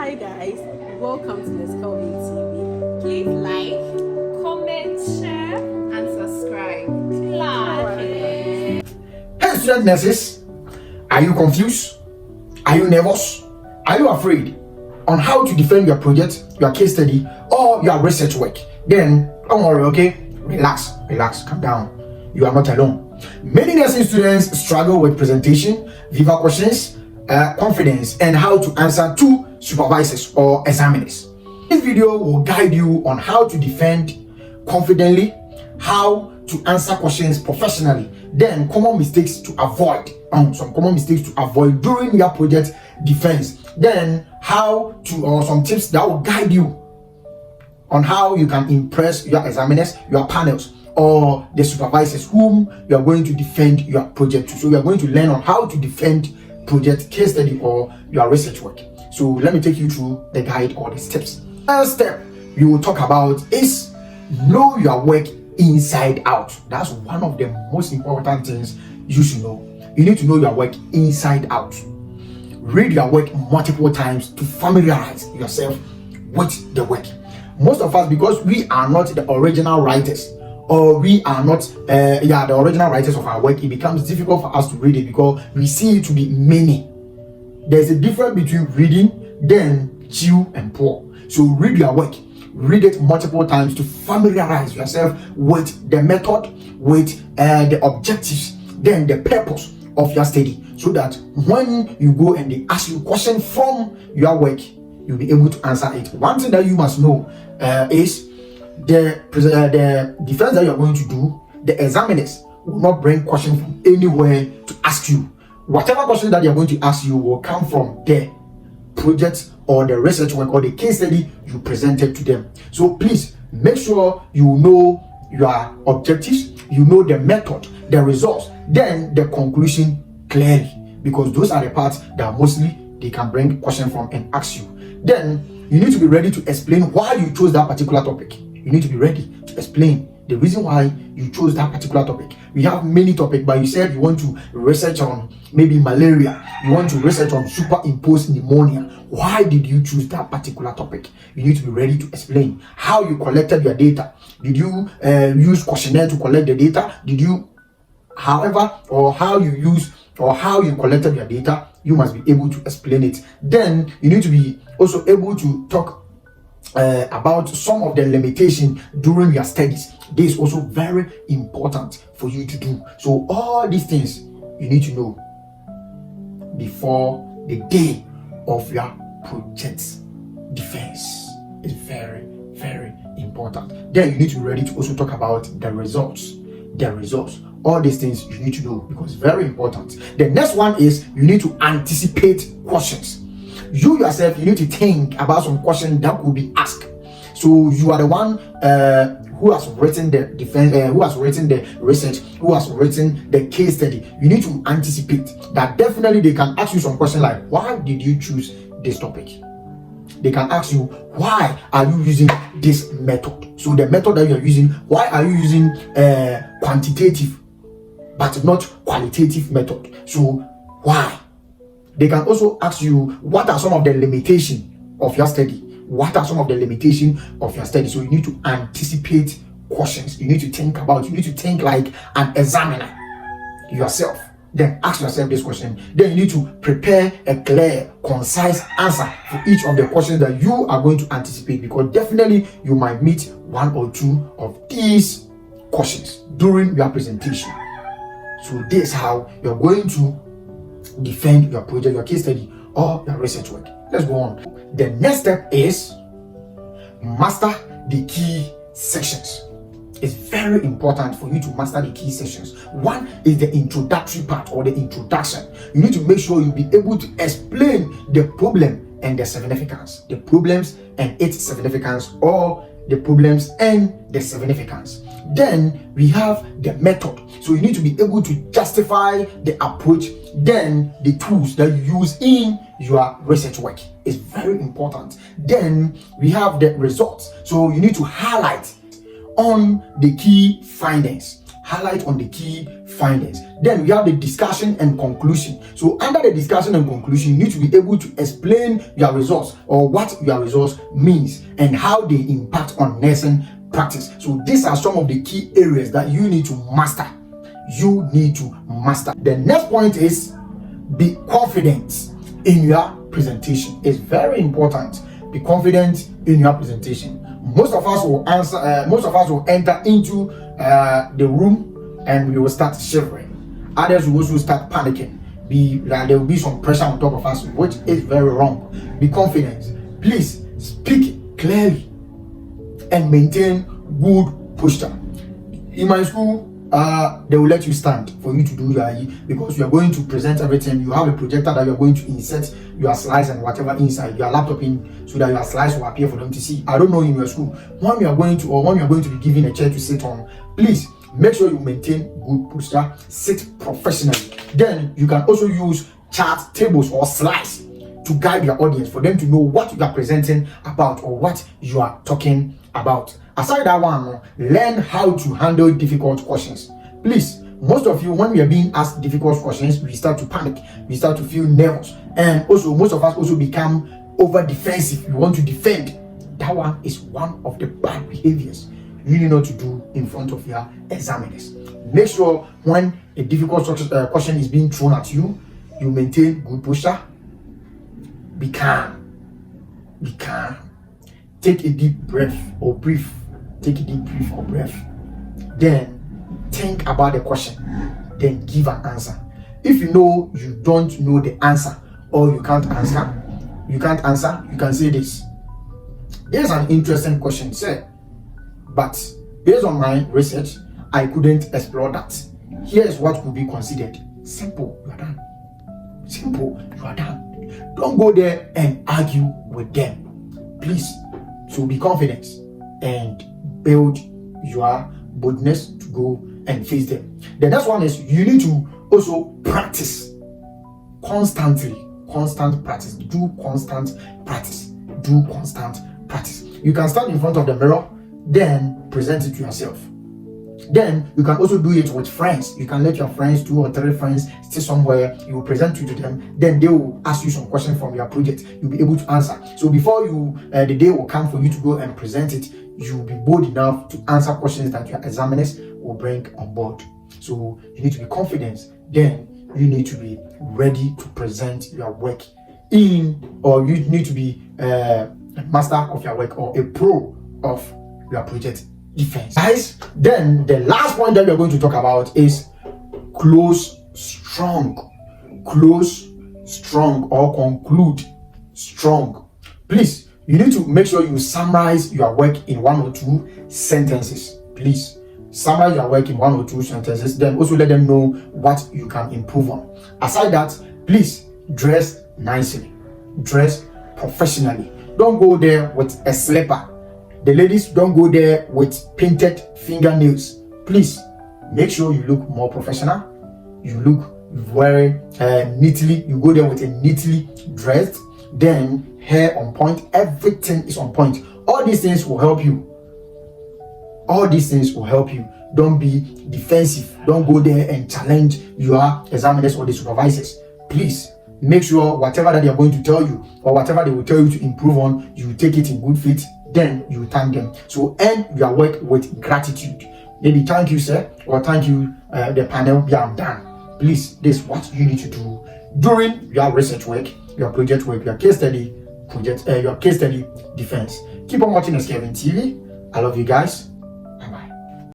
Hi guys, welcome to Nurse Kelvin TV. Please like, comment, share, and subscribe. Hey student nurses, are you confused? Are you nervous? Are you afraid on how to defend your project, your case study, or your research work? Then don't worry, okay? Relax, calm down. You are not alone. Many nursing students struggle with presentation, viva questions, confidence, and how to answer to supervisors or examiners. This video will guide you on how to defend confidently, how to answer questions professionally, then common mistakes to avoid, during your project defense, then how to, or some tips that will guide you on how you can impress your examiners, your panels, or the supervisors whom you are going to defend your project to. So you are going to learn on how to defend project, case study, or your research work. So let me take you through the guide or the steps. First step we will talk about is know your work inside out. That's one of the most important things you should know. You need to know your work inside out. Read your work multiple times to familiarize yourself with the work. Most of us, because we are not the original writers, or we are not the original writers of our work, it becomes difficult for us to read it because we see it to be many. There's a difference between reading, then chew and pour. So read your work, read it multiple times to familiarize yourself with the method, with the objectives, then the purpose of your study, so that when you go and they ask you a question from your work, you'll be able to answer it. One thing that you must know is the defense that you're going to do, the examiners will not bring questions from anywhere to ask you. Whatever question that they're going to ask you will come from the project or the research work or the case study you presented to them. So please make sure you know your objectives, you know the method, the results, then the conclusion clearly, because those are the parts that mostly they can bring question from and ask you. Then you need to be ready to explain why you chose that particular topic. You need to be ready to explain the reason why you chose that particular topic. We have many topics, but you said you want to research on maybe malaria, you want to research on superimposed pneumonia. Why did you choose that particular topic? You need to be ready to explain how you collected your data. Did you use questionnaire to collect the data? Did you, however, or how you use or how you collected your data, you must be able to explain it. Then you need to be also able to talk about some of the limitation during your studies. This is also very important for you to do. So all these things you need to know before the day of your project defense. Is very important. Then you need to be ready to also talk about the results. All these things you need to know because it's very important. The next one is you need to anticipate questions. You yourself, you need to think about some questions that will be asked. So you are the one who has written the defense, who has written the research, who has written the case study. You need to anticipate that definitely they can ask you some questions like, why did you choose this topic? They can ask you, why are you using this method? So the method that you are using, why are you using quantitative but not qualitative method? So why? They can also ask you, what are some of the limitations of your study? What are some of the limitations of your study? So you need to anticipate questions. You need to think like an examiner yourself. Then ask yourself this question. Then you need to prepare a clear, concise answer for each of the questions that you are going to anticipate, because definitely you might meet one or two of these questions during your presentation. So this is how you're going to defend your project, your case study, or your research work. Let's go on. The next step is master the key sections. It's very important for you to master the key sections. One is the introductory part or the introduction. You need to make sure you'll be able to explain the problem and the significance, the problems and its significance, or the problems and the significance. Then we have the method. So you need to be able to justify the approach, then the tools that you use in your research work is very important. Then we have the results. So you need to highlight on the key findings, highlight on the key findings. Then we have the discussion and conclusion. So under the discussion and conclusion, you need to be able to explain your results or what your results means and how they impact on nursing practice. So these are some of the key areas that you need to master. You need to master. The next point is be confident in your presentation. It's very important. Be confident in your presentation. Most of us will enter into the room and we will start shivering. Others will also start panicking. There will be some pressure on top of us, which is very wrong. Be confident. Please speak clearly and maintain good posture. In my school, they will let you stand for you to do your IE because you are going to present everything. You have a projector that you are going to insert your slides and whatever inside your laptop in, so that your slides will appear for them to see. I don't know in your school when you are going to be given a chair to sit on. Please make sure you maintain good posture. Sit professionally. Then you can also use chart, tables, or slides to guide your audience for them to know what you are presenting about or what you are talking about. Aside that one, learn how to handle difficult questions. Please, most of you, when we are being asked difficult questions, we start to panic, we start to feel nervous, and also most of us also become over defensive. We want to defend. That one is one of the bad behaviors you need not to do in front of your examiners. Make sure when a difficult question is being thrown at you, you maintain good posture. Be calm. Be calm. Take a deep breath or breathe. Take a deep breath or breath. Then think about the question. Then give an answer. If you know you don't know the answer or you can't answer, you can say this. There's an interesting question, sir, but based on my research, I couldn't explore that. Here's what could be considered. Simple, you are done. Simple, you are done. Don't go there and argue with them. Please. So be confident and build your boldness to go and face them. The next one is you need to also practice constantly. Constant practice. Do constant practice. Do constant practice. You can stand in front of the mirror, then present it to yourself. Then you can also do it with friends. You can let your friends, 2 or 3 friends, stay somewhere. You will present it to them. Then they will ask you some questions from your project. You'll be able to answer. So before the day will come for you to go and present it, you'll be bold enough to answer questions that your examiners will bring on board. So you need to be confident. Then you need to be ready to present your work or you need to be a master of your work or a pro of your project defense. Guys, then the last point that we are going to talk about is close strong. Close strong or conclude strong. Please, you need to make sure you summarize your work in 1 or 2 sentences. Please summarize your work in 1 or 2 sentences. Then also let them know what you can improve on. Aside that, please dress nicely. Dress professionally. Don't go there with a slipper. The ladies, don't go there with painted fingernails. Please make sure you look more professional. You look very neatly. You go there with a neatly dressed, then hair on point. Everything is on point. All these things will help you. All these things will help you. Don't be defensive. Don't go there and challenge your examiners or the supervisors. Please make sure whatever that they are going to tell you or whatever they will tell you to improve on, you take it in good faith. Then you thank them. So end your work with gratitude. Maybe thank you, sir, or thank you, the panel. Yeah, I'm done. Please, this is what you need to do during your research work, your project work, your case study defense. Keep on watching Nurse Kelvin TV. I love you guys.